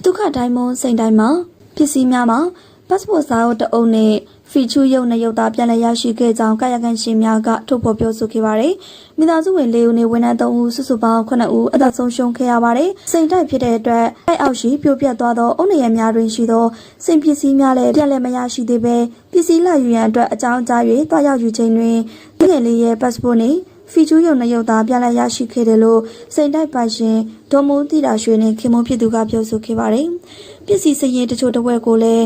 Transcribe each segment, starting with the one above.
ဒုက္ခတိုင်းမွန်စိန်တိုင်းမှာပစ္စည်းများမှာ passport စာအုပ်တအုပ်နဲ့ဖီချူရုပ်နဲ့ရုပ်သားပြန်လည်ရရှိခဲ့ကြောင်းကာယကံရှင်များကထုတ်ဖော်ပြောဆိုခဲ့ပါတယ်။မိသားစုဝင်၄ဦးနဲ့ဝန်ထမ်း၃ဦးစုစုပေါင်း9ဦးအသက်ဆုံးရှုံးခဲ့ရပါတယ်။စိန်တိုက်ဖြစ်တဲ့အတွက်တိုက်အောက်ရှိပြိုပြတ်သွားသောအုတ်နရများတွင်ရှိသောစိန်ပစ္စည်းများလည်းပြန်လည်မရရှိသေးပဲပစ္စည်းလာယူရန်အတွက်အကြောင်းကြား၍တွားရောက်ယူခြင်းတွင်ငယ်လေးရဲ့ passport နဲ့ဖီချူရုပ်နဲ့ရုပ်သားပြန်လည်ရရှိခဲ့တယ်လို့စိန်တိုက်ပိုင်ရှင်ဒေါ်မိုးတိတာရွှေနဲ့ခင်မုန်းဖြစ်သူကပြောဆိုခဲ့ပါတယ်။ပစ္စည်းစရင်တချို့တစ်ဝက်ကိုလည်း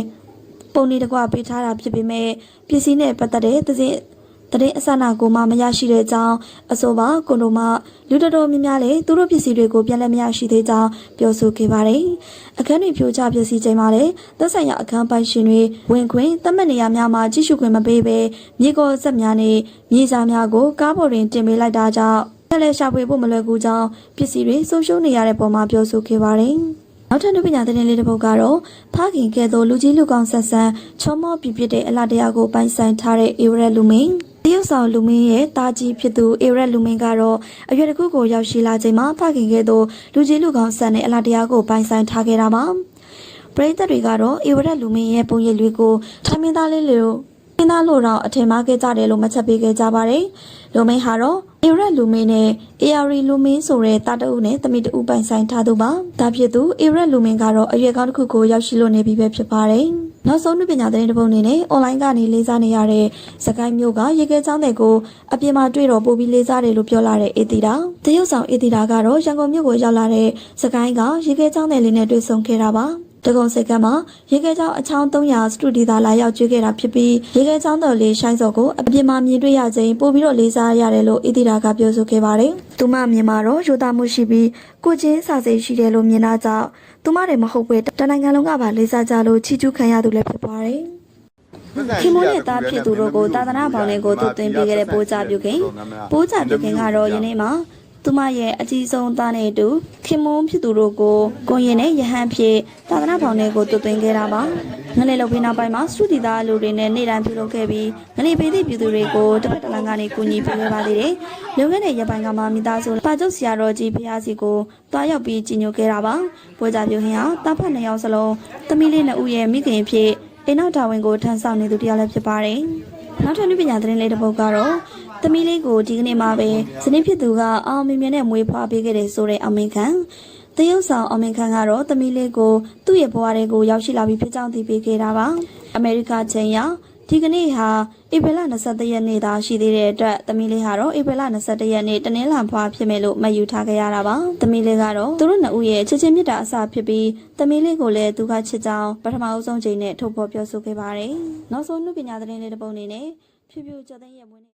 ပုံနေတကွပေးထားတာဖြစ်ပေမဲ့ပစ္စည်းနဲ့ပတ်သက်တဲ့သတင်းအစနာကိုမှမရရှိတဲ့အကြောင်းအဆိုပါကွန်ဒိုမှလူတော်တော်များများလည်းသူတို့ပစ္စည်းတွေကိုပြန်လည်မရရှိသေးကြောင်းပြောဆိုခဲ့ပါတယ်။အခန်းတွေဖြိုချပစ္စည်းချိန်မှာလည်းသက်ဆိုင်ရာအခန်းပိုင်ရှင်တွေဝင်ခွင့်သတ်မှတ်နေရာများမှာကြီးစုခွင့်မပေးဘဲမြေကောဆက်များနဲ့မြေစာများကိုကားပေါ်တွင်တင်ပေးလိုက်တာကြောင့်ပြန်လည်ရှာဖွေဖို့မလွယ်ကူကြောင်းပစ္စည်းတွေဆုံးရှုံးနေရတဲ့ပုံမှာပြောဆိုခဲ့ပါတယ်။နောက်ထပ်ပညာသတင်းလေးတစ်ပုဒ်ကတော့ဖခင်ကဲ့သို့လူကြီးလူကောင်းဆက်ဆံချောမောပြပြတဲ့အလားတရားကိုပိုင်ဆိုင်ထားတဲ့အေဝရက်လူမင်းတရုတ်ဆောင်လူမင်းရဲ့တာကြီးဖြစ်သူအေဝရက်လူမင်းကတော့အရွယ်တစ်ခုကိုရောက်ရှိလာချိန်မှာဖခင်ကဲ့သို့လူကြီးလူကောင်းဆက်တဲ့အလားတရားကိုပိုင်ဆိုင်ထားခဲ့တာပါပရိသတ်တွေကတော့အေဝရက်လူမင်းရဲ့ပုံရိပ်တွေကိုထိုင်းမင်းသားလေးလို့တော့အထင်မှားခဲ့ကြတယ်လို့မှတ်ချက်ပေးခဲ့ကြပါတယ်။လူမင်းဟာတော့အေရက်လူမင်းနဲ့အေယာရီလူမင်းဆိုတဲ့တာတအုပ်နဲ့တမိတအုပ်ပိုင်ဆိုင်ထားသူပါ။ဒါဖြစ်သူအေရက်လူမင်းကတော့အရွယ်ကောင်းတစ်ခုကိုရောက်ရှိလို့နေပြီပဲဖြစ်ပါတယ်။နောက်ဆုံးပညာသတင်းတစ်ပုဒ်အနေနဲ့အွန်လိုင်းကနေလေးစားနေရတဲ့စကိုင်းမျိုးကရေခဲချောင်းတွေကိုအပြင်မှာတွေ့တော့ပို့ပြီးလေးစားတယ်လို့ပြောလာတဲ့အေတီတာ။တရုတ်ဆောင်အေတီတာကတော့ရန်ကုန်မြို့ကိုရောက်လာတဲ့စကိုင်းကရေခဲချောင်းတွေလေးနဲ့တွေ့ဆုံခဲ့တာပါ။တကုံစိတ်ကမှာရေခဲချောင်းအချောင်း300စတူဒီသာလာရောက်ကျွေးခဲ့တာဖြစ်ပြီးရေခဲချောင်းတော်လေးရှိုင်းစော်ကိုအပြင်မှာမြင်တွေ့ရခြင်းပို့ပြီးတော့လေးစားရတယ်လို့အီတီတာကပြောဆိုခဲ့ပါတယ်။သူမမြင်မှာတော့ရိုသားမှုရှိပြီးကိုချင်းစာစိတ်ရှိတယ်လို့မြင်တာကြောင့်သူမတွေမဟုတ်ပဲတနိုင်ငံလုံးကပါလေးစားကြလို့ချီးကျူးခံရသူလည်းဖြစ်ပါတယ်။ခင်မုန်းရဲ့သားဖြစ်သူတို့ကိုသာသနာပေါင်းတွေကိုသွတ်သွင်းပေးခဲ့တဲ့ပိုးကြပြုခင်ကတော့ယနေ့မှာသူမရဲ့အကြီးဆုံးသားနဲ့အတူခင်မုန်းဖြစ်သူတို့ကိုကိုရင်နဲ့ရဟန်းဖြစ်သာသနာပေါင်းတွေကိုတွတ်သွင်းခဲ့တာပါငလေလောက်ပြီးနောက်ပိုင်းမှာစတူဒီသားလူတွေနဲ့နေ့တိုင်းပြုလုပ်ခဲ့ပြီးငလေပေးသည့်ပြည်သူတွေကိုတစ်ဖက်တစ်လမ်းကနေကူညီပေးခဲ့ပါသေးတယ်လုံခဲ့တဲ့ရပိုင်းကမှမိသားစုပါကျုပ်ဆရာတော်ကြီးဖျားစီကိုတွားရောက်ပြီးကြီးညိုခဲ့တာပါပွဲကြပြုဟင်ဟာတာဖတ်2ယောက်စလုံးသမီးလေး2ဦးရဲ့မိခင်ဖြစ်အိမ်နောက်တာဝန်ကိုထမ်းဆောင်နေသူတယောက်လည်းဖြစ်ပါတယ်နောက်ထပ်ပညာသတင်းလေးတစ်ပုဒ်ကတော့သမီးလေးကိုဒီကနေ့မှပဲဇနီးဖြစ်သူကအောင်မြင်မြင်နဲ့မွေးဖွားပေးခဲ့တဲ့ဆိုတဲ့အောင်မင်ခန့်တရုတ်ဆောင်အောင်မင်ခန့်ကတော့သမီးလေးကိုသူ့ရဲ့ဘဝတွေကိုရောက်ရှိလာပြီးဖြစ်ကြောင်းသိပေးခဲ့တာပါအမေရိကချိန်ရောက်ဒီကနေ့ဟာဧပြီလ23ရက်နေ့သာရှိသေးတဲ့အတွက်သမီးလေးဟာတော့ဧပြီလ21ရက်နေ့တနင်္လာဖွားဖြစ်မယ်လို့မှတ်ယူထားခဲ့ရတာပါသမီးလေးကတော့သူတို့2ဦးရဲ့ချစ်ချင်းမြတ်တာအစဖြစ်ပြီးသမီးလေးကိုလည်းသူကချစ်ကြောင်းပထမအဆုံးချိန်နဲ့ထုတ်ဖော်ပြောဆိုခဲ့ပါတယ်နောက်ဆုံးပညာသတင်းလေးတစ်ပုဒ်အနေနဲ့ဖြူဖြူကျော်သိန်းရဲ့မွေးနေ့